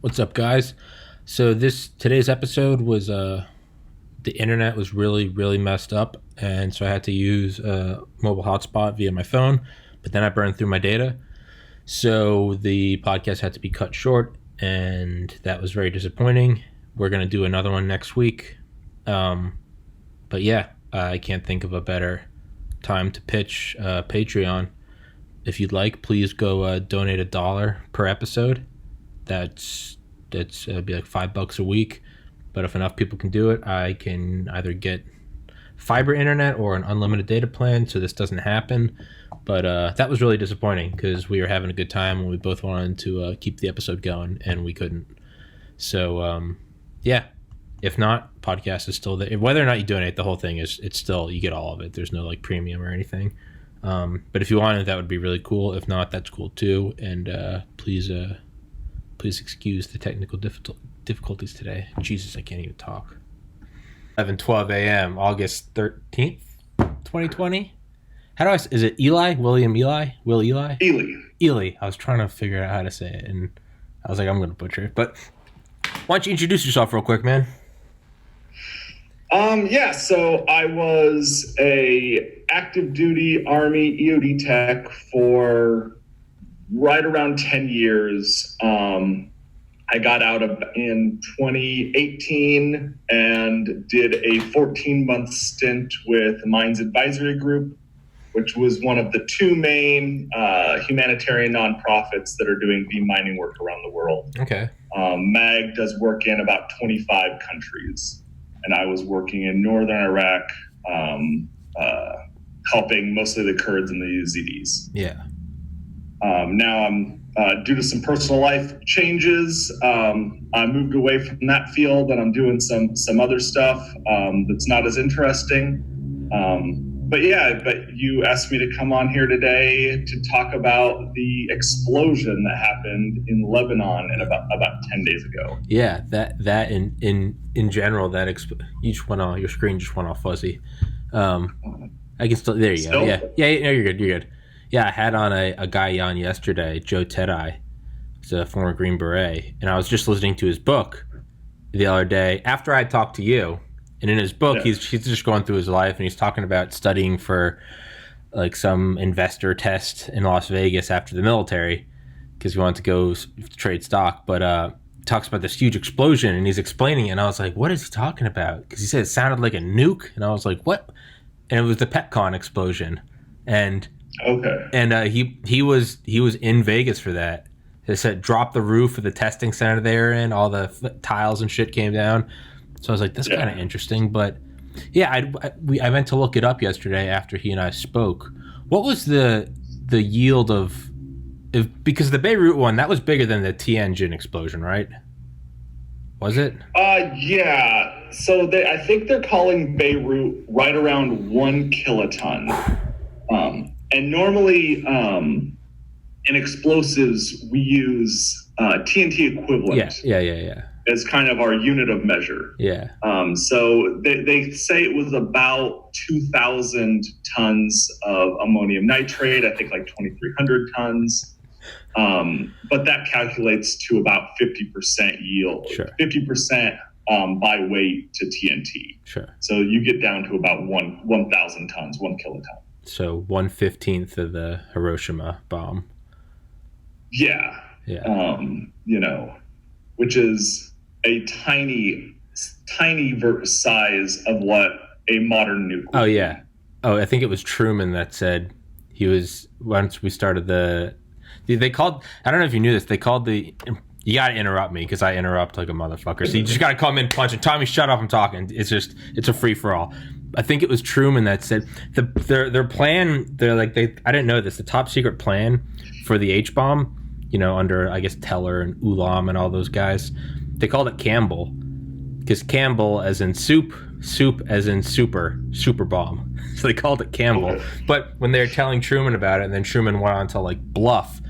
What's up, guys? So today's episode was the internet was really messed up, and so I had to use a mobile hotspot via my phone. But then I burned through my data, so the podcast had to be cut short, and that was very disappointing. We're gonna do another one next week, but yeah, I can't think of a better time to pitch Patreon. If you'd like, please go donate $1 per episode. That's be like $5 a week, but if enough people can do it, I can either get fiber internet or an unlimited data plan, so this doesn't happen. But that was really disappointing because we were having a good time and we both wanted to keep the episode going and we couldn't. So yeah, if not, podcast is still there. Whether or not you donate, the whole thing it's still, you get all of it. There's no like premium or anything. But if you wanted, that would be really cool. If not, that's cool too. And please excuse the technical difficulties today. Jesus, I can't even talk. 11:12 a.m. August 13th, 2020. Is it Eli? William Eli? Will Eli? Ely. I was trying to figure out how to say it, and I was like, I'm going to butcher it. But why don't you introduce yourself real quick, man? So I was a active duty Army EOD tech for right around 10 years. I got out in 2018 and did a 14-month stint with Mines Advisory Group, which was one of the two main humanitarian nonprofits that are doing demining work around the world. Okay. MAG does work in about 25 countries, and I was working in northern Iraq, helping mostly the Kurds and the Yazidis. Yeah. Now I'm due to some personal life changes. I moved away from that field, and I'm doing some other stuff that's not as interesting. But you asked me to come on here today to talk about the explosion that happened in Lebanon about 10 days ago. Yeah, that in general, your screen just went all fuzzy. I can still, there you go. Yeah, no, you're good. Yeah, I had on a guy on yesterday, Joe Tedeye. He's a former Green Beret, and I was just listening to his book the other day after I talked to you. And in his book, he's just going through his life, and he's talking about studying for like some investor test in Las Vegas after the military because he wanted to go trade stock. But talks about this huge explosion, and he's explaining it, and I was like, "What is he talking about?" Because he said it sounded like a nuke, and I was like, "What?" And it was the PetCon explosion, and he was in Vegas for that. They said drop the roof of the testing center they're in, all the tiles and shit came down. So I was like, that's kind of interesting. But yeah, I meant to look it up yesterday after he and I spoke. What was the yield because the Beirut one, that was bigger than the Tianjin explosion, right? Was it? Yeah. So I think they're calling Beirut right around 1 kiloton. And normally in explosives, we use TNT equivalent. Yeah. As kind of our unit of measure. Yeah. So they say it was about 2,000 tons of ammonium nitrate, I think like 2,300 tons. But that calculates to about 50% yield. Sure. 50% by weight to TNT. Sure. So you get down to about 1,000 tons, 1 kiloton. So 1/15 of the Hiroshima bomb. Yeah. Yeah. Which is a tiny size of what a modern nuke would be. Oh, yeah. Oh, I think it was Truman that said he was, once we started they called, I don't know if you knew this, they called you got to interrupt me because I interrupt like a motherfucker. So you just got to come in punch and Tommy, shut up, I'm talking. It's a free-for-all. I think it was Truman that said their plan, I didn't know this, the top secret plan for the H-bomb, under, I guess, Teller and Ulam and all those guys, they called it Campbell. Because Campbell as in soup as in super bomb. So they called it Campbell. Okay. But when they were telling Truman about it, and then Truman went on to, bluff,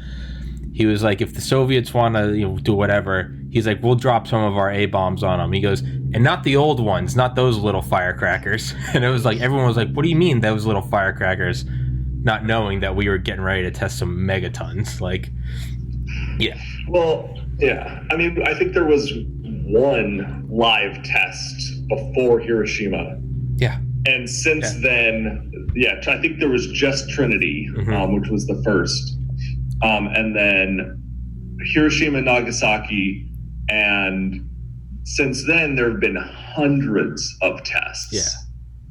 he was like, if the Soviets want to do whatever, he's like, we'll drop some of our A-bombs on them. He goes, and not the old ones, not those little firecrackers. And it was like, everyone was like, what do you mean those little firecrackers? Not knowing that we were getting ready to test some megatons. Yeah. Well, Yeah, I mean, I think there was one live test before Hiroshima, Yeah. and since then, yeah, I think there was just Trinity, which was the first, and then Hiroshima, Nagasaki, and since then there have been hundreds of tests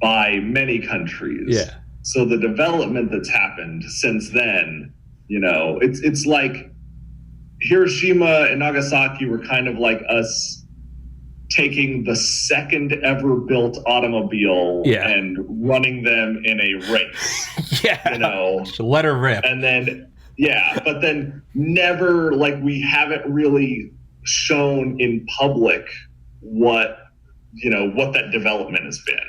by many countries. Yeah. So the development that's happened since then, it's like Hiroshima and Nagasaki were kind of like us taking the second ever built automobile and running them in a race. Let her rip. And then, but then never, like, we haven't really shown in public what that development has been.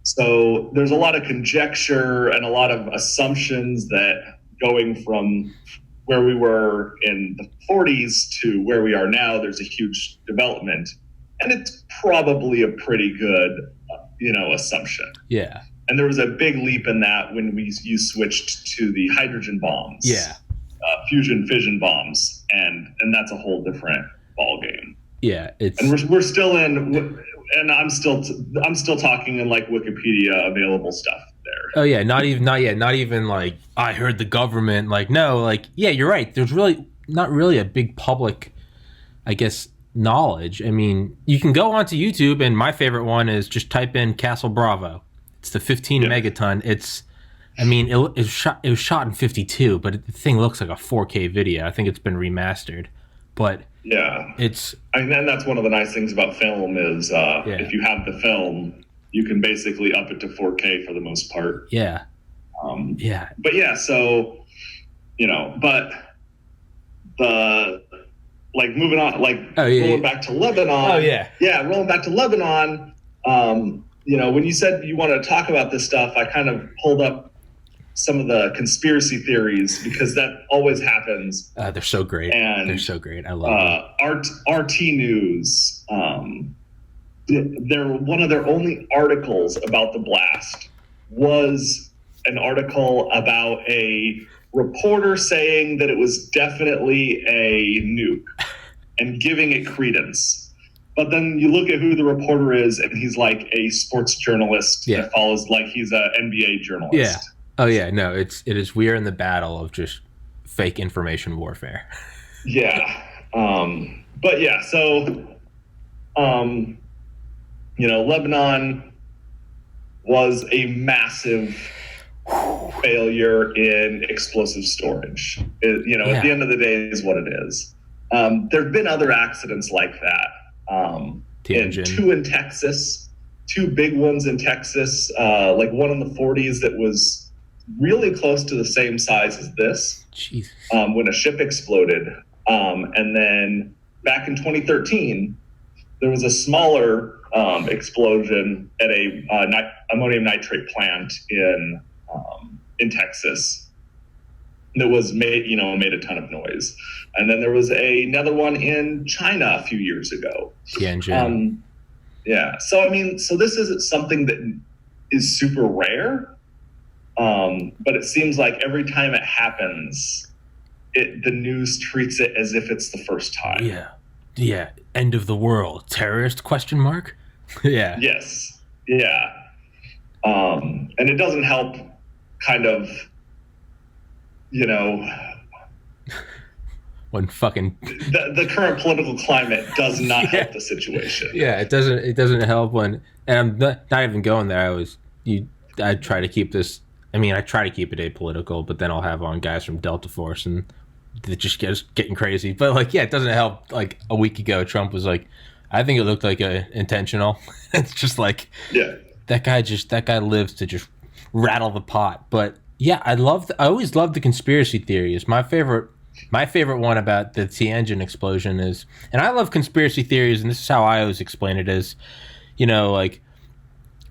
So there's a lot of conjecture and a lot of assumptions that going from where we were in the 40s to where we are now, there's a huge development. And it's probably a pretty good, assumption. Yeah. And there was a big leap in that when you switched to the hydrogen bombs. Yeah. Fusion fission bombs. And that's a whole different ball game. Yeah. And we're still in, and I'm still talking in like Wikipedia available stuff there. Oh yeah, not even like I heard the government. Like, no, like, yeah, you're right. There's really not really a big public, I guess, knowledge. I mean, you can go onto YouTube, and my favorite one is just type in Castle Bravo. It's the 15 megaton. It's, I mean, it was shot in 52, but the thing looks like a 4K video. I think it's been remastered, but and that's one of the nice things about film is if you have the film, you can basically up it to 4K for the most part. But so but the moving on, rolling back to Lebanon. Rolling back to Lebanon. When you said you wanted to talk about this stuff, I kind of pulled up some of the conspiracy theories because that always happens. They're so great. And they're so great. I love them. RT News. They're one of their only articles about the blast was an article about a reporter saying that it was definitely a nuke and giving it credence. But then you look at who the reporter is, and he's like a sports journalist that follows, like he's an NBA journalist. Yeah. Oh yeah. No, it is. We are in the battle of just fake information warfare. But yeah, so Lebanon was a massive failure in explosive storage. At the end of the day is what it is. There have been other accidents like that. Two in Texas, two big ones in Texas, like one in the 40s that was really close to the same size as this. Jesus. When a ship exploded. And then back in 2013, there was a smaller explosion at a ammonium nitrate plant in Texas that was made a ton of noise. And then there was another one in China a few years ago. Tianjin. So I mean, so this isn't something that is super rare, but it seems like every time it happens, the news treats it as if it's the first time. Yeah. End of the world. Terrorist ? Yeah. Yes. Yeah. And it doesn't help kind of, when fucking the current political climate does not help the situation. Yeah, it doesn't help when, and I'm not even going there. I try to keep this. I mean, I try to keep it apolitical, but then I'll have on guys from Delta Force, and it just gets getting crazy. But it doesn't help. Like a week ago, Trump was like, I think it looked like intentional. It's just like, that guy lives to just rattle the pot. But yeah, I always love the conspiracy theories. My favorite one about the Tianjin explosion is, and I love conspiracy theories, and this is how I always explain it, is,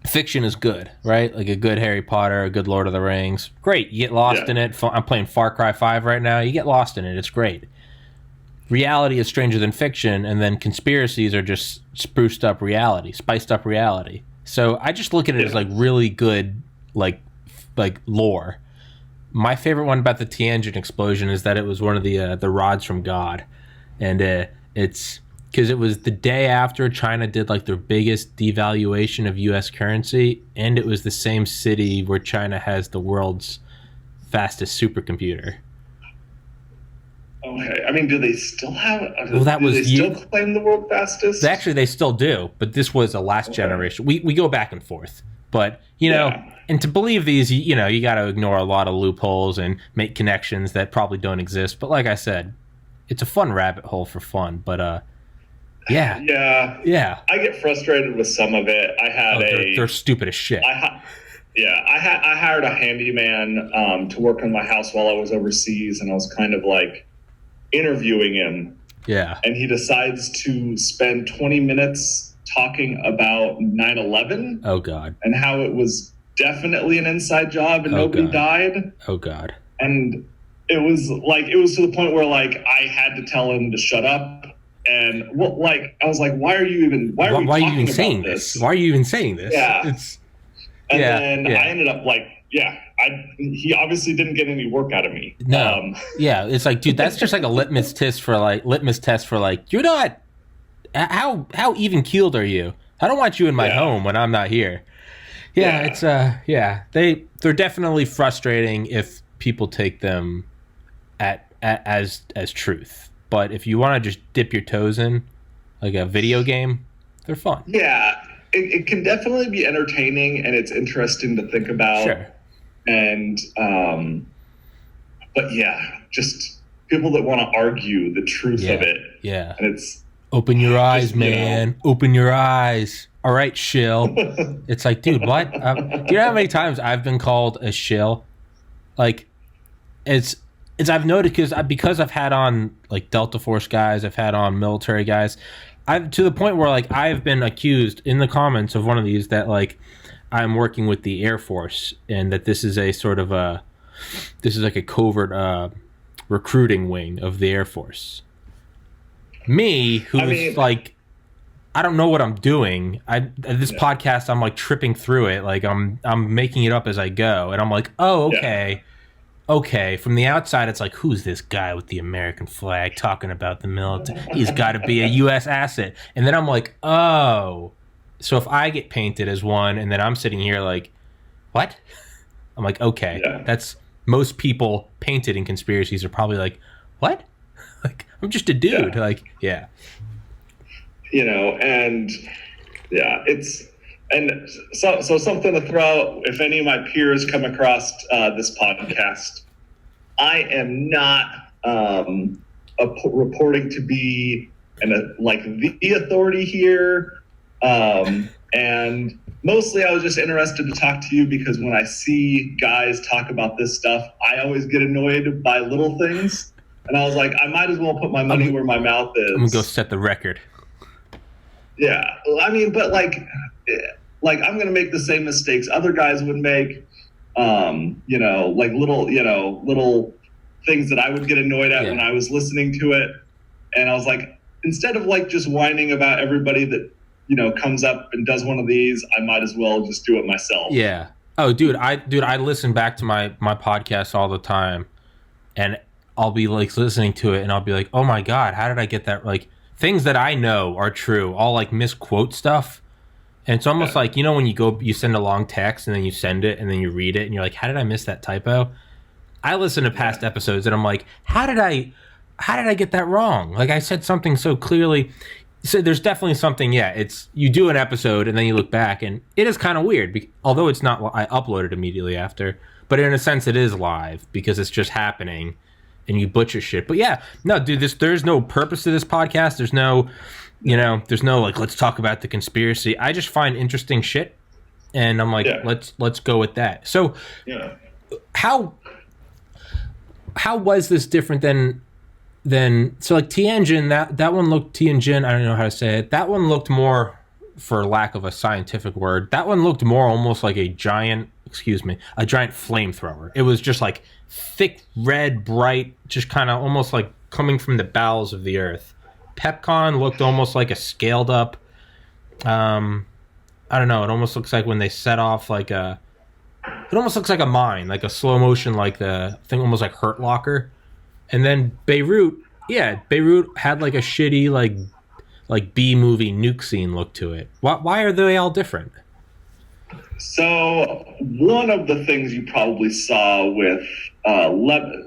fiction is good, right? Like a good Harry Potter, a good Lord of the Rings. Great. You get lost in it. I'm playing Far Cry 5 right now. You get lost in it. It's great. Reality is stranger than fiction, and then conspiracies are just spruced up reality, spiced up reality. So I just look at it as like really good, like lore. My favorite one about the Tianjin explosion is that it was one of the rods from God, and it's because it was the day after China did like their biggest devaluation of U.S. currency, and it was the same city where China has the world's fastest supercomputer. Okay, I mean, do they still have? Well, that do was they still claim the world fastest? Actually, they still do, but this was a last generation. We go back and forth, but you know, and to believe these, you know, you got to ignore a lot of loopholes and make connections that probably don't exist. But like I said, it's a fun rabbit hole for fun. But yeah. I get frustrated with some of it. I had they're stupid as shit. I hired a handyman to work on my house while I was overseas, and I was kind of like interviewing him. Yeah. And he decides to spend 20 minutes talking about 9/11. Oh God. And how it was definitely an inside job and nobody died. Oh God. And it was to the point where like I had to tell him to shut up. And I was like, why are you even saying this? Why are you even saying this? Yeah. Then I ended up like, he obviously didn't get any work out of me. No. It's like, dude, that's just like a litmus test for like, you're not, how even keeled are you? I don't want you in my home when I'm not here. It's they're definitely frustrating if people take them as truth. But if you want to just dip your toes in, like a video game, they're fun. Yeah, it can definitely be entertaining, and it's interesting to think about. Sure. And, but yeah, just people that want to argue the truth of it. Yeah. And it's... Open your eyes, man. Open your eyes. All right, shill. It's like, dude, what? Do you know how many times I've been called a shill? Like, it's I've noticed because I've had on like Delta Force guys, I've had on military guys, I've to the point where like I've been accused in the comments of one of these that like I'm working with the Air Force and that this is a sort of this is like a covert recruiting wing of the Air Force. Me, who's like, I don't know what I'm doing. This podcast, I'm like tripping through it. Like I'm making it up as I go. And I'm like, oh, okay. Yeah. Okay. From the outside, it's like, who's this guy with the American flag talking about the military? He's got to be a U.S. asset. And then I'm like, oh. So if I get painted as one and then I'm sitting here like, what? I'm like, okay. Yeah. That's most people painted in conspiracies are probably like, what? Like, I'm just a dude. You know, and so something to throw out, if any of my peers come across this podcast, I am not reporting to be the authority here. And mostly I was just interested to talk to you because when I see guys talk about this stuff, I always get annoyed by little things. And I was like, I might as well put my money where my mouth is. I'm going to go set the record. Yeah. I mean, but like I'm going to make the same mistakes other guys would make. Like little things that I would get annoyed at when I was listening to it. And I was like, instead of like just whining about everybody that, comes up and does one of these, I might as well just do it myself. Yeah. Oh, dude, I listen back to my podcast all the time, and I'll be like listening to it and I'll be like, oh my God, how did I get that? Like things that I know are true. I'll like misquote stuff. And it's almost like, when you send a long text and then you send it and then you read it and you're like, how did I miss that typo? I listen to past episodes and I'm like, how did I get that wrong? Like I said something so clearly. So there's definitely something. Yeah. It's, you do an episode and then you look back and it is kind of weird, although it's not, I uploaded immediately after, but in a sense it is live because it's just happening. And you butcher shit. But yeah, no, dude, there's no purpose to this podcast. There's no, there's no like, let's talk about the conspiracy. I just find interesting shit. And I'm like, let's go with that. So how was this different than so like Tianjin, that one looked Tianjin, I don't know how to say it. That one looked more, for lack of a scientific word, that one looked more almost like a giant flamethrower. It was just like thick, red, bright, just kind of almost like coming from the bowels of the earth. Pepcon looked almost like a scaled up, I don't know, it almost looks like when they set off like a it almost looks like a mine, like a slow motion, like the thing almost like Hurt Locker. And then Beirut, yeah, Beirut had like a shitty like B movie nuke scene look to it. Why are they all different? So one of the things you probably saw with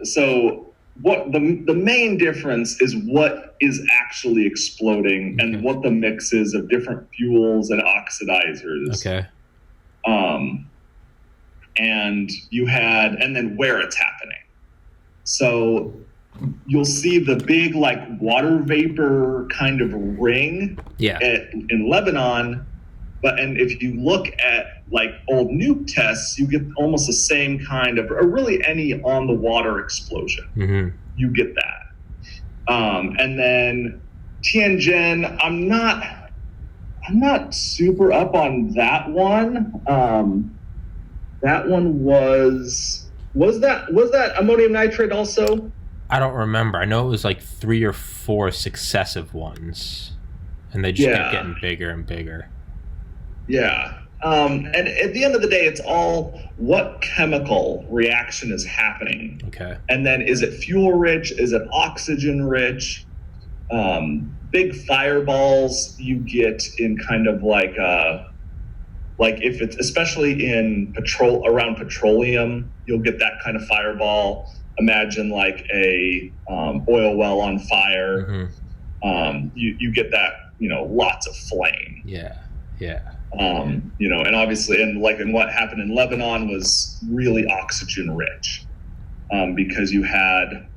so what the main difference is what is actually exploding and what the mix is of different fuels and oxidizers. Okay. And then where it's happening. So you'll see the big like water vapor kind of ring in Lebanon. And if you look at like old nuke tests, you get almost the same kind of, or really any on the water explosion. Mm-hmm. You get that. And then Tianjin, I'm not super up on that one. That one was that ammonium nitrate also? I don't remember. I know it was like 3 or 4 successive ones, and they just kept getting bigger and bigger. Yeah. And at the end of the day, it's all what chemical reaction is happening. Okay. And then is it fuel rich? Is it oxygen rich? Big fireballs you get in kind of like if it's especially in around petroleum, you'll get that kind of fireball. Imagine like a oil well on fire. Mm-hmm. You get that, lots of flame. Yeah. And obviously, and what happened in Lebanon was really oxygen rich, because you had,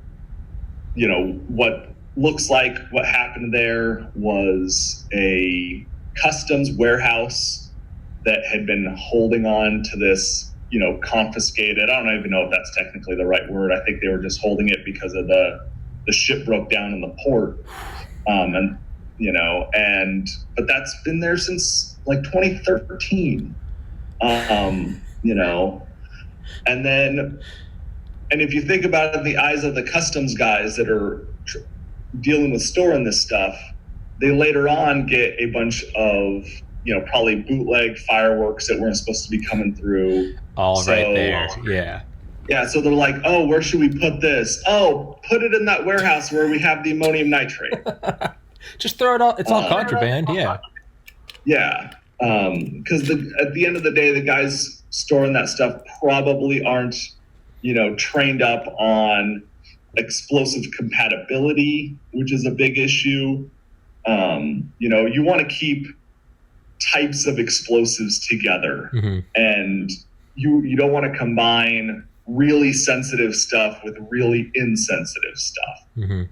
what looks like what happened there was a customs warehouse that had been holding on to this, confiscated. I don't even know if that's technically the right word. I think they were just holding it because of the ship broke down in the port. But that's been there since like 2013. And if you think about it in the eyes of the customs guys that are dealing with storing this stuff, they later on get a bunch of, probably bootleg fireworks that weren't supposed to be coming through. Right there. Yeah. Yeah, so they're like, oh, where should we put this? Oh, put it in that warehouse where we have the ammonium nitrate. Just throw it all. It's all contraband. Yeah. Yeah. Because at the end of the day, the guys storing that stuff probably aren't, trained up on explosive compatibility, which is a big issue. You want to keep types of explosives together, mm-hmm. and you don't want to combine really sensitive stuff with really insensitive stuff. Mm-hmm.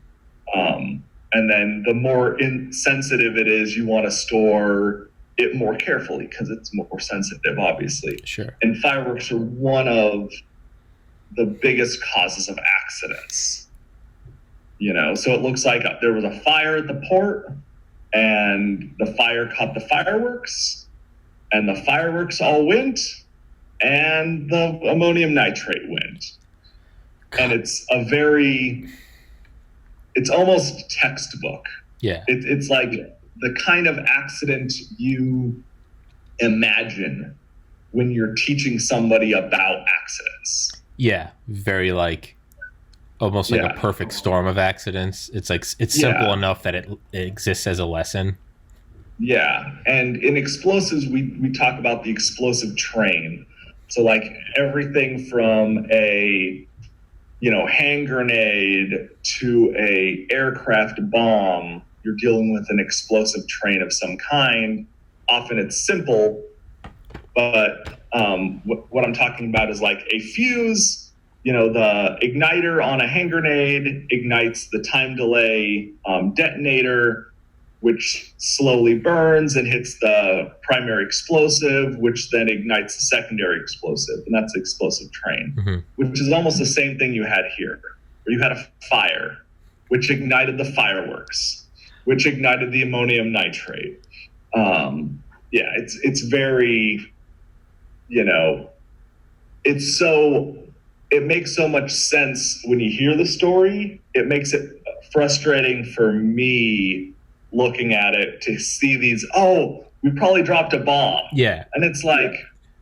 And then the more insensitive it is, you want to store it more carefully because it's more sensitive, obviously. Sure. And fireworks are one of the biggest causes of accidents. So it looks like there was a fire at the port, and the fire caught the fireworks, and the fireworks all went, and the ammonium nitrate went. And it's almost textbook. Yeah. It's like the kind of accident you imagine when you're teaching somebody about accidents. Yeah. Very almost like a perfect storm of accidents. It's simple enough that it exists as a lesson. Yeah. And in explosives, we talk about the explosive train. So everything from a, hand grenade to a aircraft bomb, you're dealing with an explosive train of some kind. Often it's simple, but what I'm talking about is like a fuse. The igniter on a hand grenade ignites the time delay detonator, which slowly burns and hits the primary explosive, which then ignites the secondary explosive. And that's the explosive train, mm-hmm. which is almost the same thing you had here, where you had a fire, which ignited the fireworks, which ignited the ammonium nitrate. It's very, it makes so much sense when you hear the story. It makes it frustrating for me looking at it to see these, we probably dropped a bomb. Yeah. And it's like,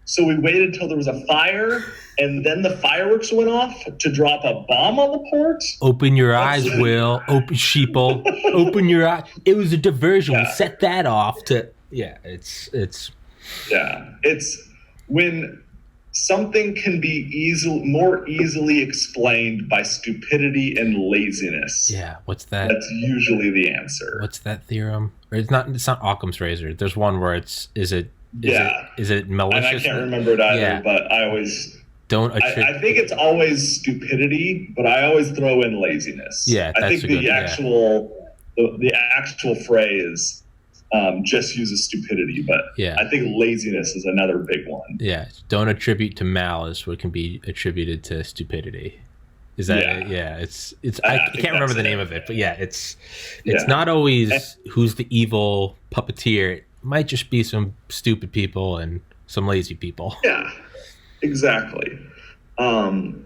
So we waited till there was a fire, and then the fireworks went off to drop a bomb on the port. Open your eyes, Will. Open sheeple. Open your eyes. It was a diversion. Yeah. We set that off to. Yeah, it's. Yeah, it's when something can be more easily explained by stupidity and laziness. Yeah, what's that? That's usually the answer. What's that theorem? Or it's not Occam's razor. There's one where is it malicious? And I can't remember it either, yeah. But I always don't. I think it's always stupidity, but I always throw in laziness. Yeah, I think the actual phrase just uses stupidity, but yeah. I think laziness is another big one. Yeah, don't attribute to malice what can be attributed to stupidity. Is that it's I can't remember the name of it, but yeah, it's not always who's the evil puppeteer. It might just be some stupid people and some lazy people. Yeah, exactly. And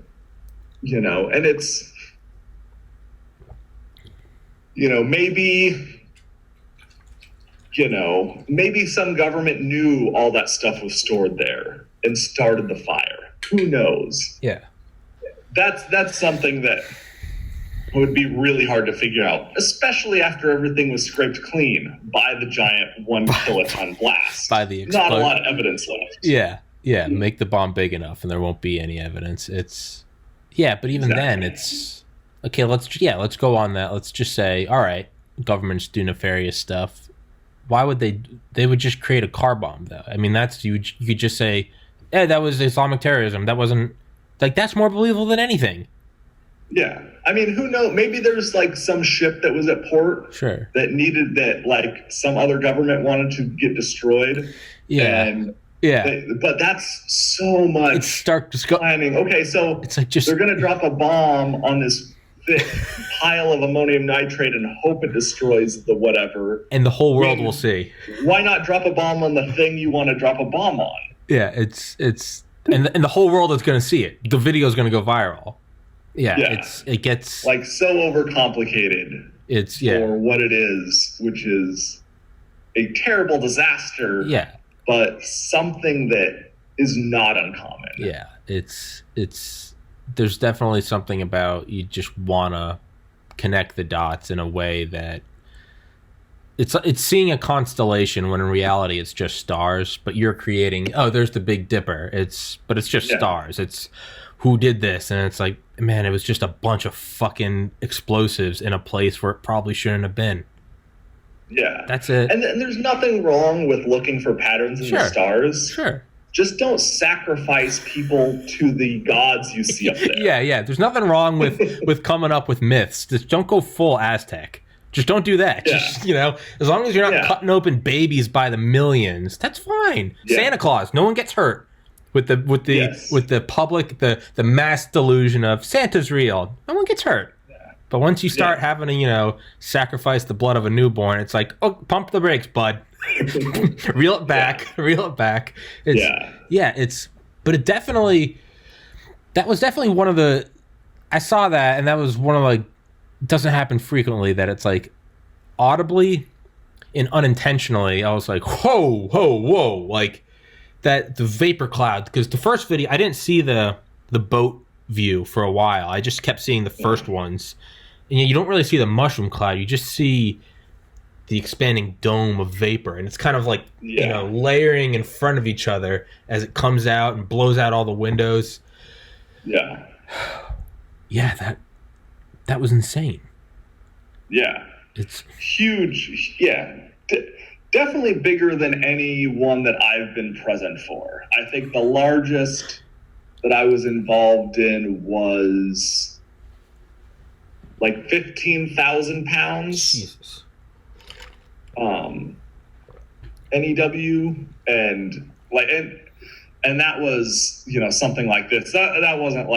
it's maybe some government knew all that stuff was stored there and started the fire. Who knows? Yeah. That's something that would be really hard to figure out, especially after everything was scraped clean by the giant 1 kiloton blast. By the not a lot of evidence left. Yeah. Make the bomb big enough, and there won't be any evidence. But even then, it's okay. Let's go on that. Let's just say, all right, governments do nefarious stuff. Why would they? They would just create a car bomb, though. I mean, you could just say, that was Islamic terrorism. That wasn't. That's more believable than anything. Yeah. I mean, who knows? Maybe there's some ship that was at port that some other government wanted to get destroyed. Yeah. But that's so much it's stark planning. Okay, so it's they're going to drop a bomb on this thick pile of ammonium nitrate and hope it destroys the whatever. And the whole world will see. Why not drop a bomb on the thing you want to drop a bomb on? Yeah, it's and the whole world is going to see it. The video is going to go viral. Yeah. It gets so overcomplicated. For what it is, which is a terrible disaster. Yeah, but something that is not uncommon. Yeah, it's there's definitely something about you just want to connect the dots in a way that it's seeing a constellation when in reality it's just stars, but you're creating, there's the Big Dipper. But it's just stars. It's who did this, and it's like, man, it was just a bunch of fucking explosives in a place where it probably shouldn't have been. Yeah. That's it. And there's nothing wrong with looking for patterns in the stars. Sure. Just don't sacrifice people to the gods you see up there. Yeah. There's nothing wrong with coming up with myths. Just don't go full Aztec. Just don't do that. Yeah. Just, as long as you're not cutting open babies by the millions, that's fine. Yeah. Santa Claus, no one gets hurt with the public, the mass delusion of Santa's real. No one gets hurt. But once you start having to, sacrifice the blood of a newborn, it's like, pump the brakes, bud. Reel it back. But it definitely, that was definitely one of the, I saw that, and that was one of doesn't happen frequently, that it's audibly and unintentionally, I was like, whoa, that the vapor cloud, because the first video, I didn't see the boat view for a while. I just kept seeing the first ones. And you don't really see the mushroom cloud. You just see the expanding dome of vapor. And it's kind of layering in front of each other as it comes out and blows out all the windows. Yeah. Yeah, that was insane. Yeah. It's huge. Yeah. Definitely bigger than any one that I've been present for. I think the largest that I was involved in was 15,000 pounds. Jesus. NEW and that was something like this. That wasn't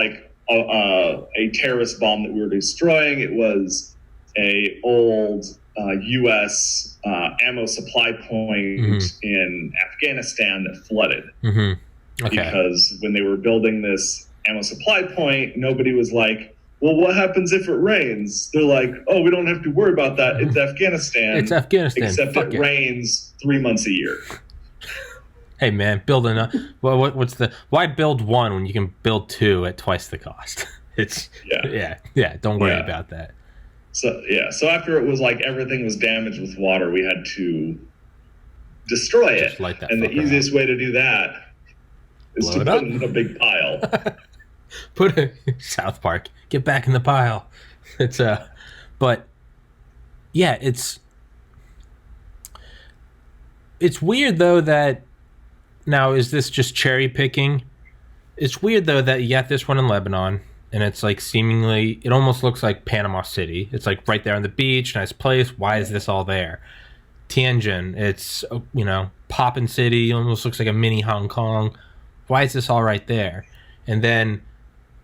a terrorist bomb that we were destroying. It was a old U.S. Ammo supply point in Afghanistan that flooded. Mm-hmm. Okay. Because when they were building this ammo supply point, nobody was like, well, what happens if it rains? They're like, oh, we don't have to worry about that. It's Afghanistan. It's Afghanistan. Except it rains 3 months a year. Hey man, building a what's the why build one when you can build two at twice the cost? It's yeah. Don't worry about that. So after it was like everything was damaged with water, we had to destroy it. Light that and the easiest way to do that is to put it in a big pile. Put it South Park. Get back in the pile. It's but yeah, it's weird though that now is this just cherry picking? It's weird though that you got this one in Lebanon. And it's like seemingly, it almost looks like Panama City. It's like right there on the beach, nice place. Why is this all there? Tianjin, it's, Poppin' City, almost looks like a mini Hong Kong. Why is this all right there? And then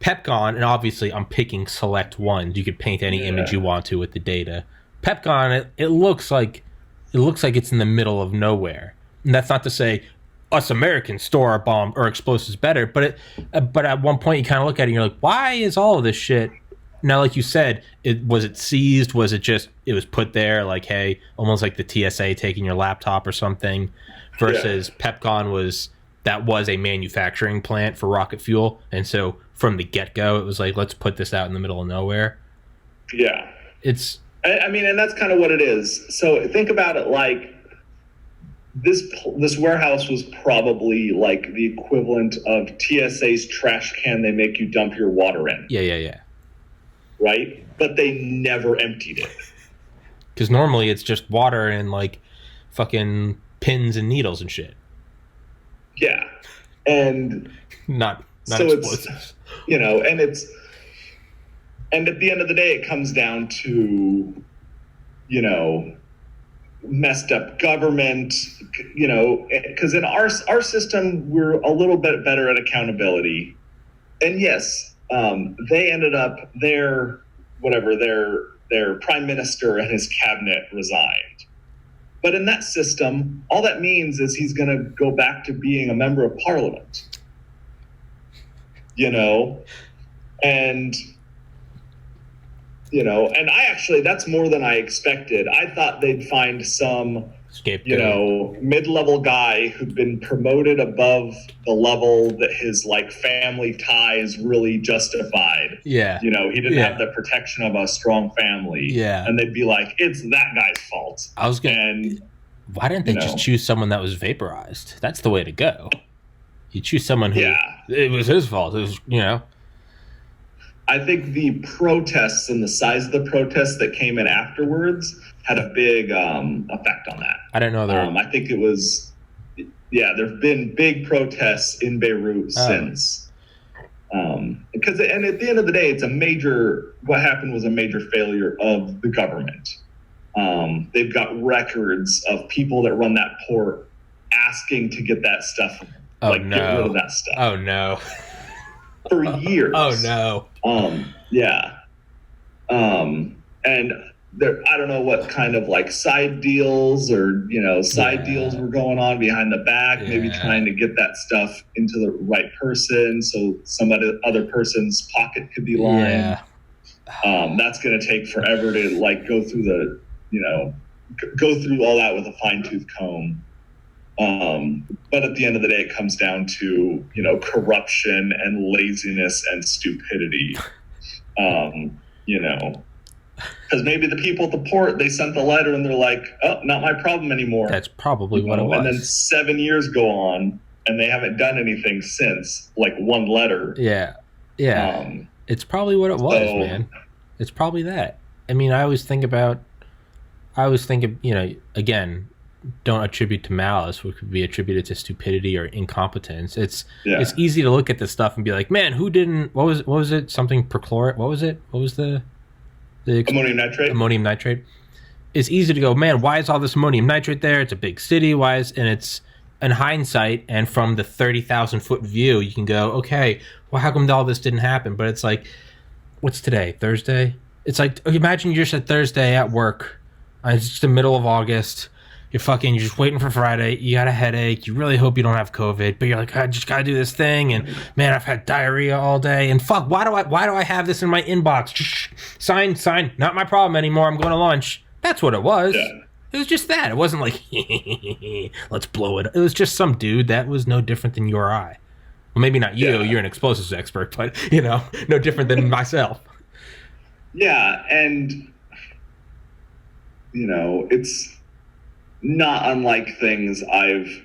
Pepgon, and obviously I'm picking select ones. You could paint any image you want to with the data. Pepgon, it looks like it's in the middle of nowhere. And that's not to say us Americans store our bomb or explosives better, but at one point you kind of look at it and you're like, why is all of this shit? Now, like you said, was it seized? Was it just it was put there like, hey, almost like the TSA taking your laptop or something? Versus Pepgon was a manufacturing plant for rocket fuel, and so from the get go, it was like, let's put this out in the middle of nowhere. Yeah, I mean, and that's kind of what it is. So think about it like. This warehouse was probably like the equivalent of TSA's trash can they make you dump your water in. Yeah. Right? But they never emptied it. Because normally it's just water and like fucking pins and needles and shit. Yeah. And not so explosives. It's and at the end of the day it comes down to, messed up government, because in our system we're a little bit better at accountability. And yes, they ended up their prime minister and his cabinet resigned. But in that system, all that means is he's going to go back to being a member of parliament. And I actually, that's more than I expected. I thought they'd find some, mid-level guy who'd been promoted above the level that his family ties really justified. Yeah. He didn't have the protection of a strong family. Yeah. And they'd be like, it's that guy's fault. Why didn't they just choose someone that was vaporized? That's the way to go. You choose someone who, it was his fault. It was, I think the protests and the size of the protests that came in afterwards had a big effect on that. I don't know. I think it was, there've been big protests in Beirut since. Because at the end of the day, what happened was a major failure of the government. They've got records of people that run that port asking to get that stuff, get rid of that stuff. Oh, no. For years. Oh no. And there, I don't know what kind of side deals or deals were going on behind the back, maybe trying to get that stuff into the right person so some other person's pocket could be lined. That's going to take forever to go through go through all that with a fine-tooth comb. But at the end of the day, it comes down to, corruption and laziness and stupidity. Because maybe the people at the port, they sent the letter and they're like, oh, not my problem anymore. That's probably what it was. And then 7 years go on and they haven't done anything since, one letter. Yeah. It's probably what it was, man. It's probably that. I mean, I always think of, again, don't attribute to malice, which could be attributed to stupidity or incompetence. It's easy to look at this stuff and be like, man, who didn't? What was it? Something perchlorate? What was it? What was the ammonium nitrate? Ammonium nitrate. It's easy to go, man. Why is all this ammonium nitrate there? It's a big city. And it's in hindsight and from the 30,000-foot view, you can go, okay, well, how come all this didn't happen? But it's like, what's today? Thursday. It's like, imagine you're just at Thursday at work. It's just the middle of August. You're just waiting for Friday. You got a headache. You really hope you don't have COVID, but you're like, I just gotta do this thing. And man, I've had diarrhea all day. And fuck, why do I have this in my inbox? Sign. Not my problem anymore. I'm going to lunch. That's what it was. It was just that. It wasn't like, let's blow it. It was just some dude that was no different than you or I. Well, maybe not you. Yeah. You're an explosives expert, but, no different than myself. Yeah, and, it's not unlike things I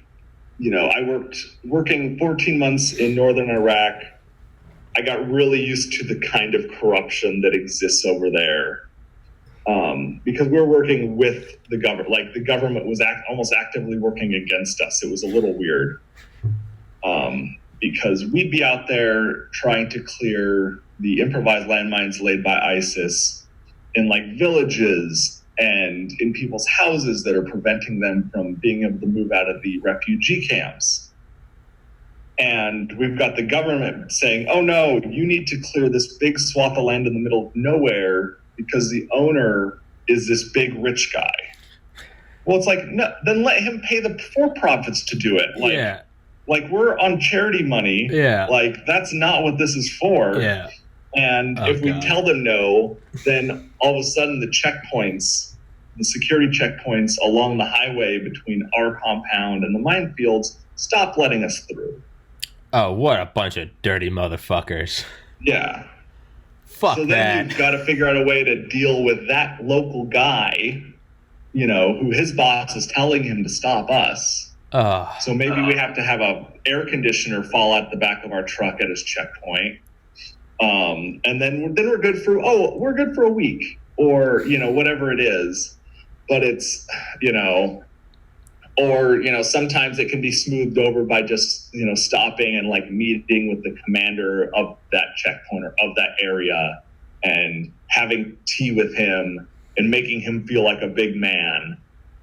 working 14 months in northern Iraq. I got really used to the kind of corruption that exists over there. Because we're working with the government, like the government was almost actively working against us. It was a little weird, because we'd be out there trying to clear the improvised landmines laid by ISIS in like villages and in people's houses that are preventing them from being able to move out of the refugee camps. And we've got the government saying, oh no, you need to clear this big swath of land in the middle of nowhere because the owner is this big rich guy. Well, it's like, no, then let him pay the for-profits to do it. Like we're on charity money. Yeah. Like that's not what this is for. Yeah. And if we tell them no, then all of a sudden the security checkpoints along the highway between our compound and the minefields stop letting us through. Oh, what a bunch of dirty motherfuckers. Yeah. Fuck so that. Then you've got to figure out a way to deal with that local guy, who his boss is telling him to stop us. So maybe we have to have a air conditioner fall out the back of our truck at his checkpoint. And then we're good for a week or, whatever it is. But it's, or, sometimes it can be smoothed over by just, stopping and like meeting with the commander of that checkpoint or of that area and having tea with him and making him feel like a big man.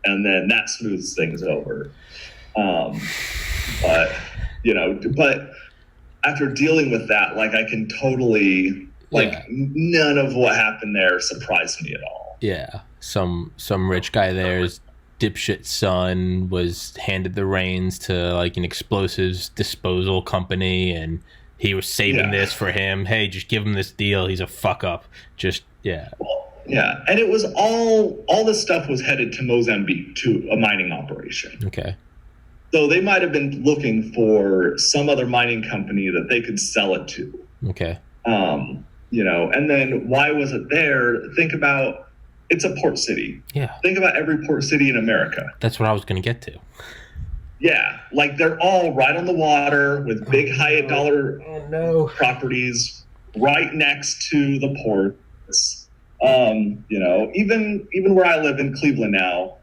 And then that smooths things over. But after dealing with that, like I can totally none of what happened there surprised me at all. Yeah. Some rich guy there's dipshit son was handed the reins to like an explosives disposal company and he was saving this for him. Hey, just give him this deal. He's a fuck up. Just, yeah. Well, yeah. And it was all this stuff was headed to Mozambique to a mining operation. Okay. So they might have been looking for some other mining company that they could sell it to. Okay. And then why was it there? Think about it's a port city. Yeah. Think about every port city in America. That's what I was going to get to. Yeah. Like they're all right on the water with big high dollar properties right next to the ports. Even where I live in Cleveland now,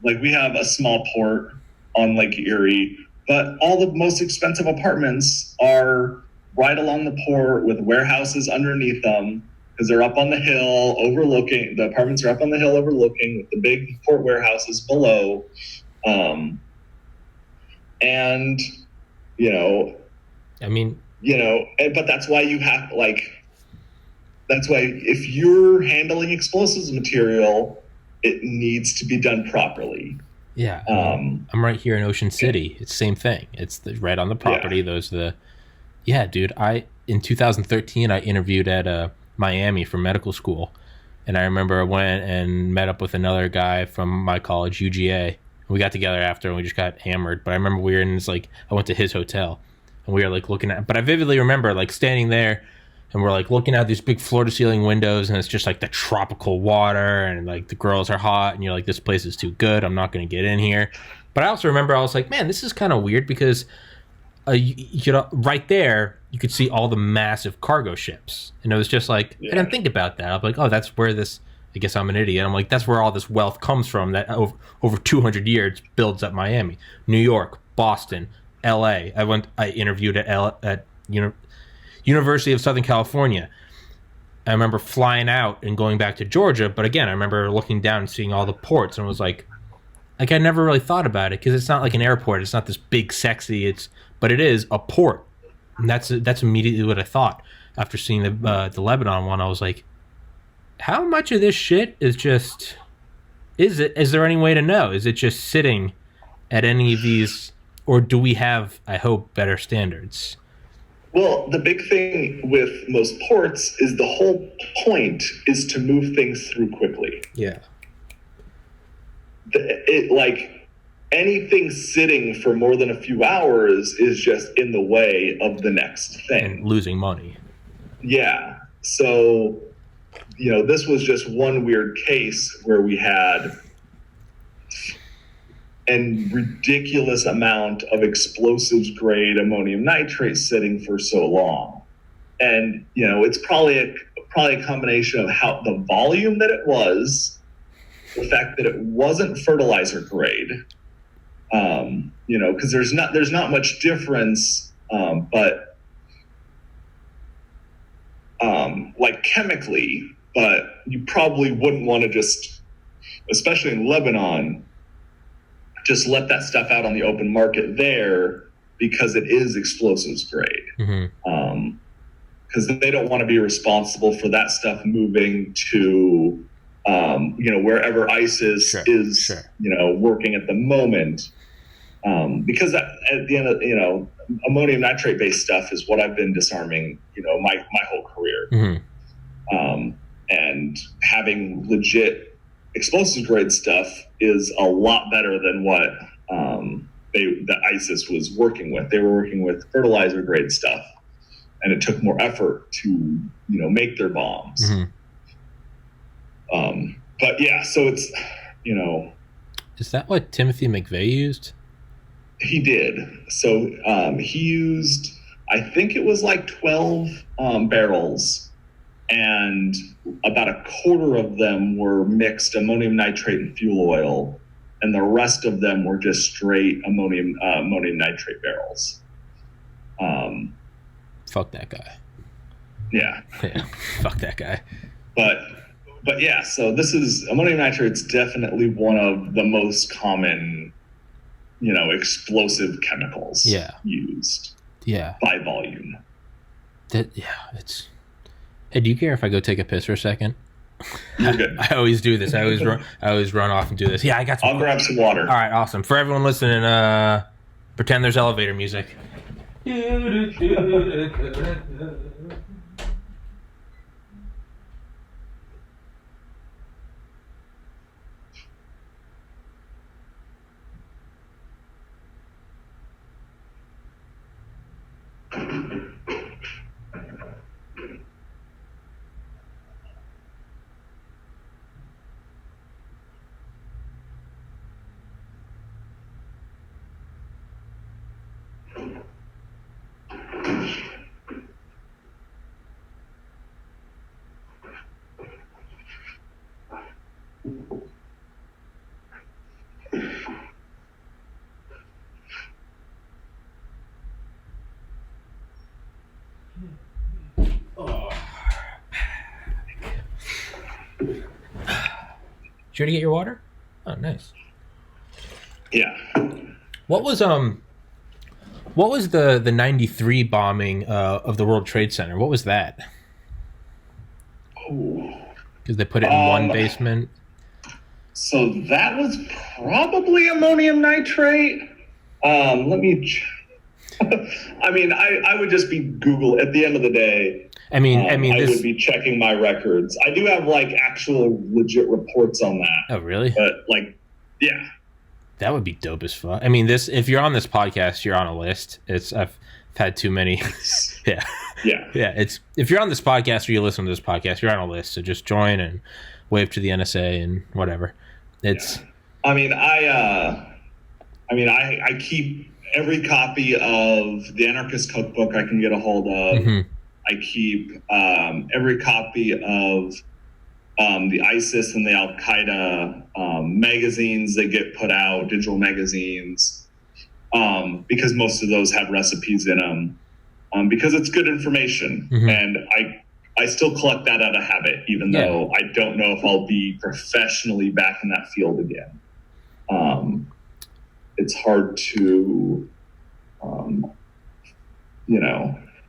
like we have a small port on Lake Erie, but all the most expensive apartments are right along the port with warehouses underneath them. Because they're up on the hill overlooking, the apartments are up on the hill overlooking with the big port warehouses below. But that's why you have, that's why if you're handling explosives material, it needs to be done properly. Yeah. I'm right here in Ocean City. It's the same thing. It's right on the property. Yeah. Dude, in 2013, I interviewed at Miami for medical school. And I remember I went and met up with another guy from my college, UGA. We got together after and we just got hammered. But I remember we were in I went to his hotel and we were like looking at, but I vividly remember like standing there and we're like looking out these big floor to ceiling windows and it's just like the tropical water and like the girls are hot and you're like, this place is too good. I'm not going to get in here. But I also remember I was like, man, this is kind of weird because right there, you could see all the massive cargo ships. And it was just like, I didn't think about that. I'm like, oh, that's where I guess I'm an idiot. I'm like, that's where all this wealth comes from that over 200 years builds up Miami. New York, Boston, LA. I interviewed at University of Southern California. I remember flying out and going back to Georgia. But again, I remember looking down and seeing all the ports and was like I never really thought about it because it's not like an airport. It's not this big, sexy, but it is a port. And that's immediately what I thought after seeing the Lebanon one. I was like, how much of this shit is there any way to know? Is it just sitting at any of these, or do we have, I hope, better standards? Well, the big thing with most ports is the whole point is to move things through quickly. Yeah. it like anything sitting for more than a few hours is just in the way of the next thing. And losing money. Yeah. So, this was just one weird case where we had a ridiculous amount of explosives grade ammonium nitrate sitting for so long. And, it's probably a combination of how the volume that it was, the fact that it wasn't fertilizer grade, because there's not much difference, but like chemically, but you probably wouldn't want to just, especially in Lebanon, just let that stuff out on the open market there because it is explosives grade. Mm-hmm. Because they don't want to be responsible for that stuff moving to, wherever ISIS is, working at the moment. Because at the end of, ammonium nitrate based stuff is what I've been disarming, my whole career. Mm-hmm. And having legit explosive grade stuff is a lot better than what the ISIS was working with. They were working with fertilizer grade stuff, and it took more effort to make their bombs. Mm-hmm. But yeah, so it's is that what Timothy McVeigh used? He did. So he used, I think it was like 12 barrels, and about a quarter of them were mixed ammonium nitrate and fuel oil, and the rest of them were just straight ammonium nitrate barrels. Fuck that guy. Yeah. Yeah. Fuck that guy. But yeah, so this is ammonium nitrate's definitely one of the most common, explosive chemicals used. Yeah. By volume. It's. Hey, do you care if I go take a piss for a second? You're good. I always do this. I always run off and do this. Yeah, I got some. I'll grab some water. All right, awesome. For everyone listening, pretend there's elevator music. Did you already get your water? Oh, nice. Yeah. What was the 93 bombing of the World Trade Center? What was that? Because they put it in one basement. So that was probably ammonium nitrate. Let me. I mean, I would just be Google at the end of the day. I would be checking my records. I do have actual legit reports on that. Oh, really? But yeah. That would be dope as fuck. I mean, if you're on this podcast, you're on a list. I've had too many. Yeah. Yeah. Yeah. If you're on this podcast or you listen to this podcast, you're on a list. So just join and wave to the NSA and whatever. It's. Yeah. I keep every copy of the Anarchist Cookbook I can get a hold of. Mm-hmm. I keep every copy of the ISIS and the Al Qaeda magazines that get put out, digital magazines, because most of those have recipes in them, because it's good information. Mm-hmm. And I still collect that out of habit, even though I don't know if I'll be professionally back in that field again. It's hard to,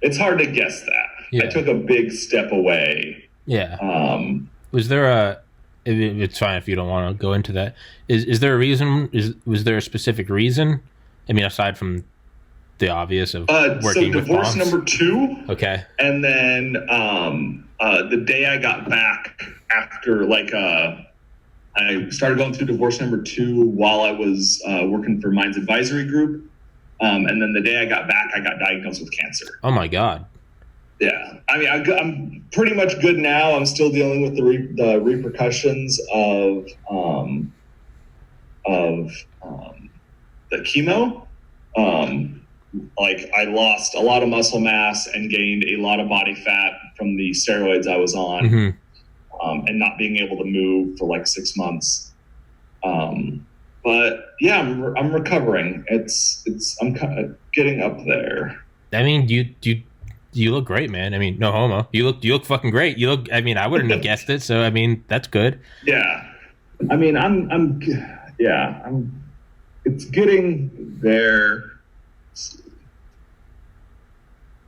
it's hard to guess that. Yeah. I took a big step away. Yeah. Was there it's fine if you don't want to go into that. Is there a reason? Was there a specific reason? I mean, aside from the obvious of working with bombs? So divorce number 2. Okay. And then the day I got back after I I started going through divorce number 2 while I was working for Minds Advisory Group. And then the day I got back, I got diagnosed with cancer. Oh my God. Yeah. I mean, I'm pretty much good now. I'm still dealing with the repercussions of the chemo. Like I lost a lot of muscle mass and gained a lot of body fat from the steroids I was on, and not being able to move for like 6 months. But yeah, I'm recovering. I'm kind of getting up there. I mean, you look great, man. I mean, no homo. You look fucking great. I mean, I wouldn't have guessed it. So I mean, that's good. Yeah. I mean, it's getting there.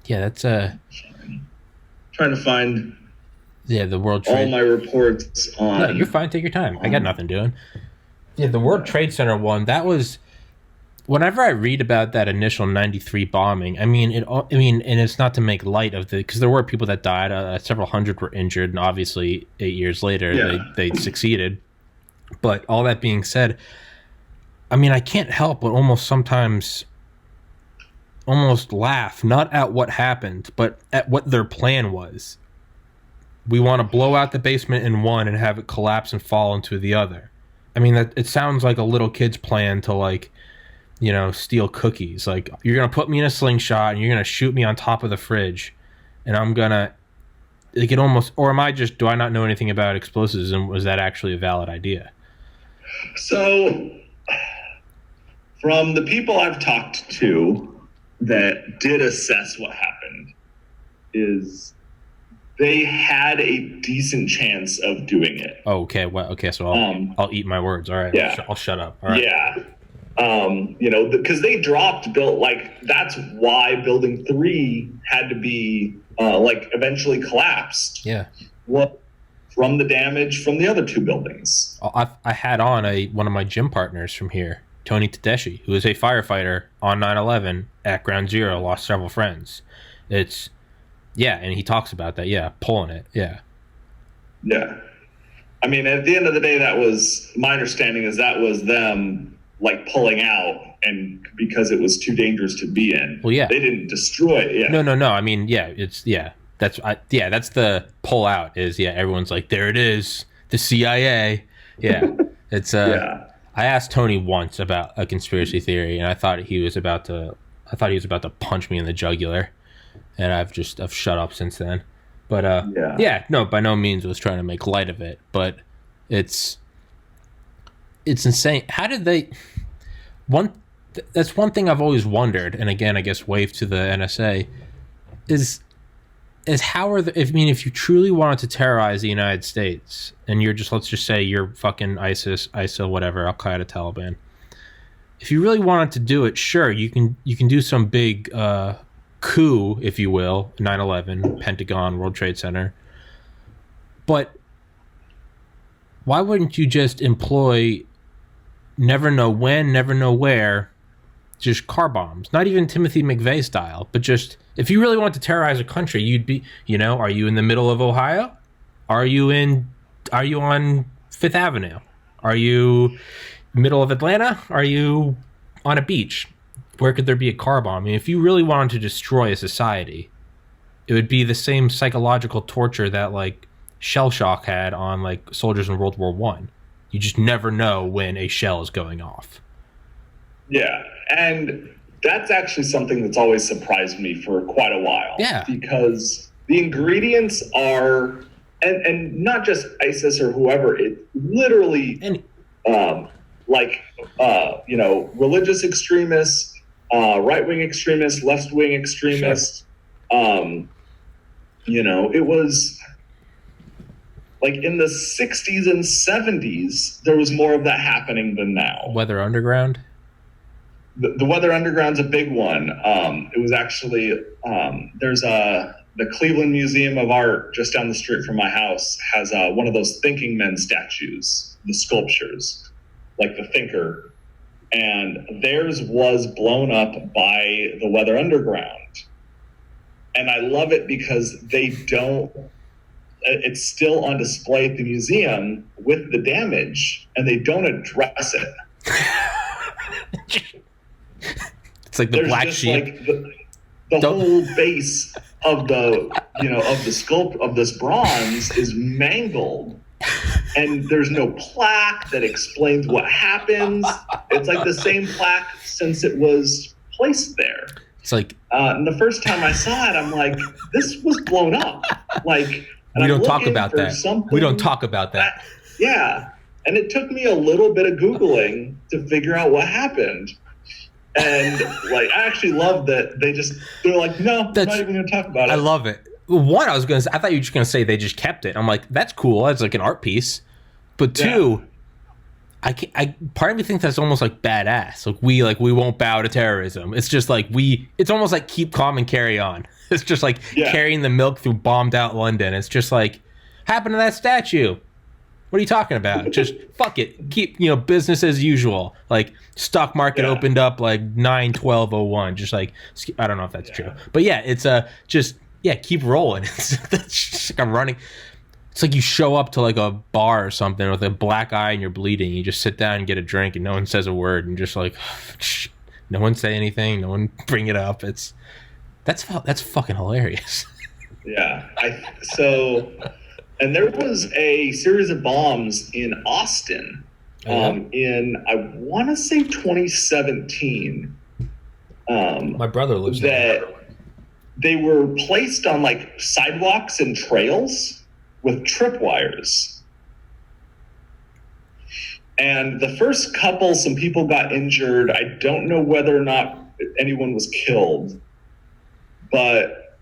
Yeah, that's trying to find the World Trade. all my reports on. No, you're fine. Take your time. I got nothing doing. Yeah, the World Trade Center one. That was. Whenever I read about that initial '93 bombing, I mean, and it's not to make light of because there were people that died. Several hundred were injured, and obviously 8 years later they succeeded. But all that being said, I mean, I can't help but sometimes laugh, not at what happened, but at what their plan was. We want to blow out the basement in one and have it collapse and fall into the other. I mean, it sounds like a little kid's plan to steal cookies. Like, you're going to put me in a slingshot and you're going to shoot me on top of the fridge. And I'm going to, or do I not know anything about explosives? And was that actually a valid idea? So from the people I've talked to that did assess what happened is they had a decent chance of doing it. Oh, okay. Well, okay. So I'll eat my words. All right. Yeah. I'll shut up. All right. Yeah. Because they that's why building 3 had to be eventually collapsed. Yeah. From the damage from the other 2 buildings. I had on one of my gym partners from here, Tony Tedeschi, who is a firefighter on 9/11 at Ground Zero, lost several friends. And he talks about that. Yeah, pulling it. Yeah. Yeah. I mean, at the end of the day, that was my understanding is that was them pulling out, and because it was too dangerous to be in. Well, yeah, they didn't destroy it. Yeah. No. I mean, that's the pull out is everyone's like, there it is, the CIA. Yeah, it's yeah. I asked Tony once about a conspiracy theory, and I thought he was about to punch me in the jugular, and I've shut up since then. But no, by no means was trying to make light of it, but it's insane. How did they? That's one thing I've always wondered, and again, I guess wave to the NSA is how if you truly wanted to terrorize the United States, and let's just say you're fucking ISIS, ISIL, whatever, Al Qaeda, Taliban. If you really wanted to do it, sure, you can do some big coup, if you will, 9/11, Pentagon, World Trade Center. But why wouldn't you just employ never know when, never know where, just car bombs? Not even Timothy McVeigh style, but just, if you really want to terrorize a country, you'd be, are you in the middle of Ohio? Are you on Fifth Avenue? Are you middle of Atlanta? Are you on a beach? Where could there be a car bomb? I mean, if you really wanted to destroy a society, it would be the same psychological torture that shell shock had on soldiers in World War I. You just never know when a shell is going off. Yeah, and that's actually something that's always surprised me for quite a while. Yeah. Because the ingredients are, and not just ISIS or whoever, it literally, religious extremists, right-wing extremists, left-wing extremists. Sure. It was in the 60s and 70s, there was more of that happening than now. Weather Underground? The Weather Underground's a big one. It was actually, there's the Cleveland Museum of Art just down the street from my house has one of those thinking men statues, the sculptures, the thinker. And theirs was blown up by the Weather Underground. And I love it because they don't it's still on display at the museum with the damage, and they don't address it. It's like the There's black just sheep. like the whole base of the of the sculpt of this bronze is mangled, and there's no plaque that explains what happens. It's like the same plaque since it was placed there. It's like and the first time I saw it, I'm like, this was blown up. Like, we don't talk about that. We don't talk about that. Yeah, and it took me a little bit of Googling to figure out what happened. And like, I actually love that they're like, no, I'm not even going to talk about it. I love it. One, I thought you were just going to say they just kept it. I'm like, that's cool. That's like an art piece. But two, part of me thinks that's almost like badass. Like we won't bow to terrorism. It's just like it's almost like keep calm and carry on. It's just like carrying the milk through bombed out London. It's just like, happened to that statue. What are you talking about? Just fuck it. Keep, business as usual. Like stock market opened up like 9/12/01. Just like, I don't know if that's true, but yeah, it's keep rolling. It's just like I'm running. It's like you show up to like a bar or something with a black eye and you're bleeding. You just sit down and get a drink and no one says a word and just like, no one say anything. No one bring it up. That's fucking hilarious. Yeah. And there was a series of bombs in Austin in, I want to say 2017. My brother lives there. They were placed on like sidewalks and trails with tripwires. And the first couple, some people got injured. I don't know whether or not anyone was killed, but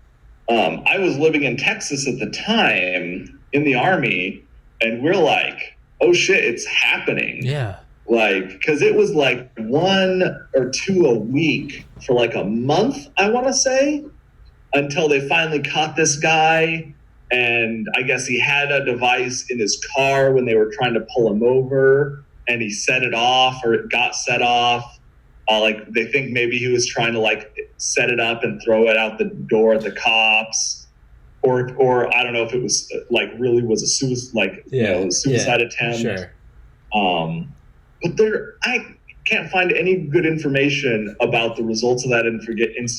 I was living in Texas at the time in the Army, and we're like, oh shit, it's happening. Yeah. Like, because it was like 1 or 2 a week for like a month, I want to say, until they finally caught this guy. And I guess he had a device in his car when they were trying to pull him over, and he set it off, or it got set off. Like, they think maybe he was trying to like set it up and throw it out the door at the cops. Or I don't know if it was like really was a suicide attempt. Sure. But I can't find any good information about the results of that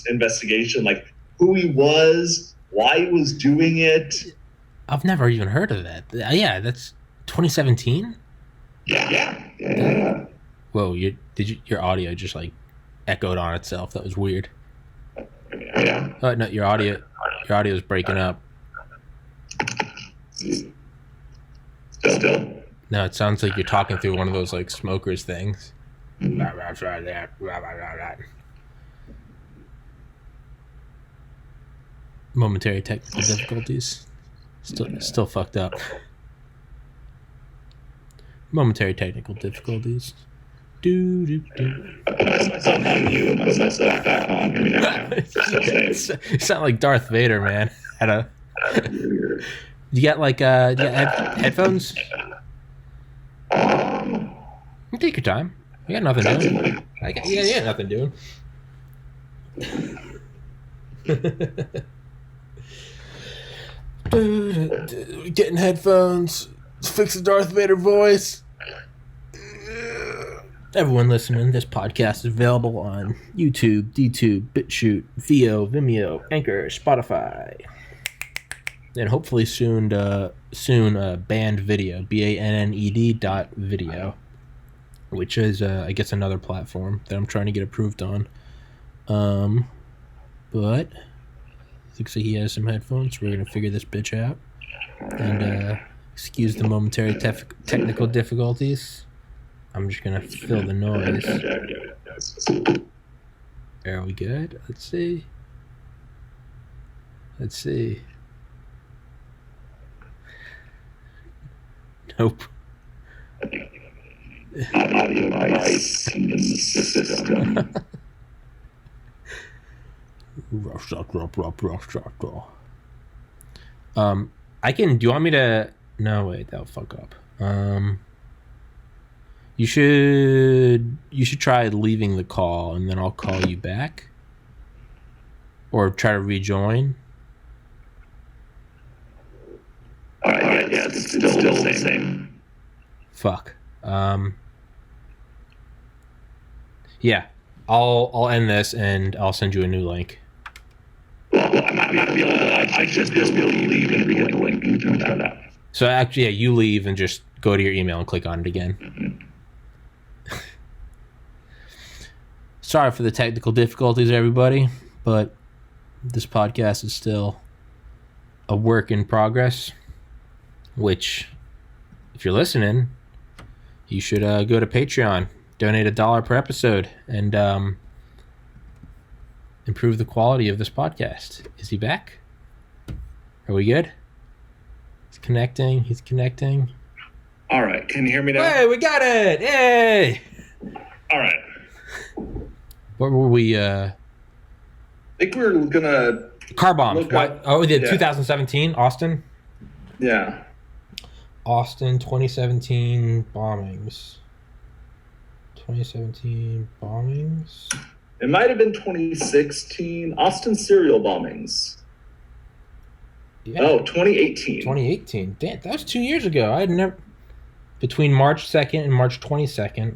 investigation, like who he was, why he was doing it. I've never even heard of that. Yeah, that's 2017. Yeah. Whoa, your audio just like echoed on itself. That was weird. Yeah. Oh no, your audio is breaking up. Still. No, it sounds like you're talking through one of those like smokers things. Momentary technical difficulties. Still fucked up. Momentary technical difficulties. You sound like Darth Vader, man. You got like headphones? You take your time. You got nothing doing. You got nothing doing. Getting headphones. Fix the Darth Vader voice. Everyone listening, this podcast is available on YouTube, DTube, BitChute, Vio, Vimeo, Anchor, Spotify, and hopefully soon Banned Video, BANNED.video, which is I guess another platform that I'm trying to get approved on. But looks like he has some headphones. We're gonna figure this bitch out, and excuse the momentary technical difficulties. I'm just gonna fill the noise. Are we good? Let's see. Nope. Audio device in the system. I can. Do you want me to? No, wait. That'll fuck up. You should try leaving the call, and then I'll call you back, or try to rejoin. still the same. Fuck. Yeah. I'll end this and I'll send you a new link. Well, I might not be able to. I should just be able to leave and re-get the link and try that. So actually, yeah, you leave and just go to your email and click on it again. Mm-hmm. Sorry for the technical difficulties, everybody, but this podcast is still a work in progress, which, if you're listening, you should go to Patreon, donate $1 per episode, and improve the quality of this podcast. Is he back? Are we good? He's connecting. All right. Can you hear me now? Hey, we got it! Yay! All right. What were we? I think we were gonna car bombs. What? Oh, we did 2017 Austin. Yeah. Austin 2017 bombings. 2017 bombings. It might have been 2016 Austin serial bombings. Yeah. Oh, 2018. 2018. Damn, that was 2 years ago. I had never. Between March 2nd and March 22nd.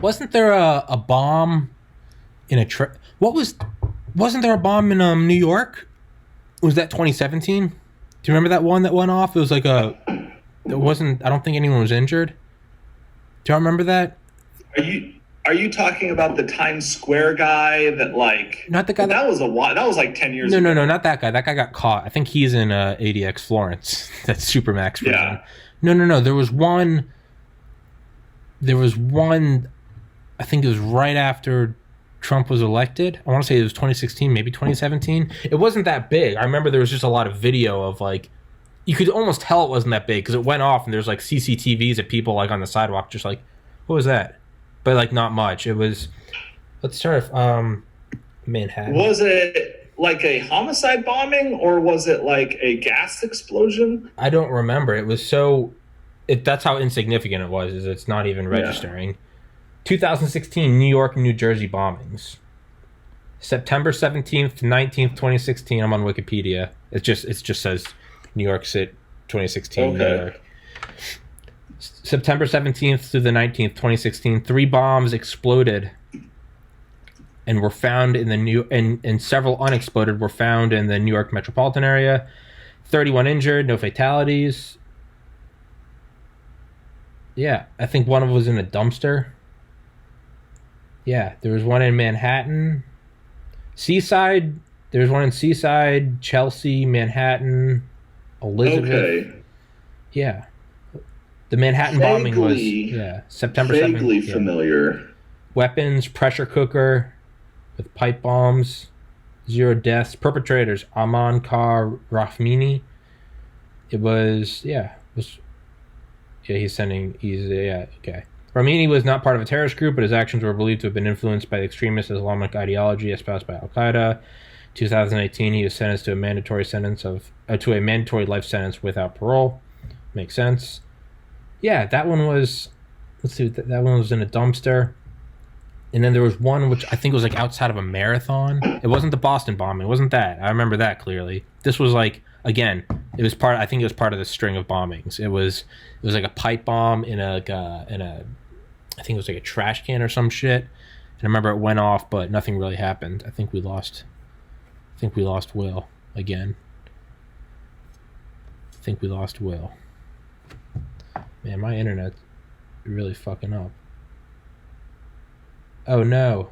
Wasn't there a bomb in a wasn't there a bomb in New York? Was that 2017? Do you remember that one that went off? It was like it wasn't. I don't think anyone was injured. Do you remember that? Are you talking about the Times Square guy that like? Not the guy that was a while. That was like 10 years ago. No, not that guy. That guy got caught. I think he's in ADX Florence. That's Supermax prison. Yeah. No. There was one. I think it was right after Trump was elected. I want to say it was 2016, maybe 2017. It wasn't that big. I remember there was just a lot of video of like, you could almost tell it wasn't that big because it went off and there's like CCTVs of people like on the sidewalk just like, what was that? But like not much. It was, let's start Manhattan. Was it like a homicide bombing or was it like a gas explosion? I don't remember. It was that's how insignificant it was, is it's not even registering. Yeah. 2016 New York and New Jersey bombings. September 17th to 19th, 2016. I'm on Wikipedia. It just says New York City 2016. Okay. New York. September 17th to the 19th, 2016. 3 bombs exploded and were found in and several unexploded were found in the New York metropolitan area. 31 injured, no fatalities. Yeah, I think one of them was in a dumpster. Yeah, there was one in Manhattan. Seaside, there was one in Seaside, Chelsea, Manhattan, Elizabeth. Okay. Yeah. The Manhattan bombing was September 7th. Vaguely familiar. Weapons, pressure cooker with pipe bombs, 0 deaths. Perpetrators, Aman Kar Rahmini. Okay. Rahmini was not part of a terrorist group, but his actions were believed to have been influenced by the extremist Islamic ideology espoused by Al-Qaeda. 2018, he was sentenced to a mandatory life sentence without parole. Makes sense. Yeah, that one was. Let's see. That one was in a dumpster. And then there was one which I think was like outside of a marathon. It wasn't the Boston bombing. It wasn't that. I remember that clearly. This was like, again, it was part. I think it was part of the string of bombings. It was like a pipe bomb in a I think it was like a trash can or some shit. And I remember it went off, but nothing really happened. I think we lost Will again. Man, my internet's really fucking up. Oh no.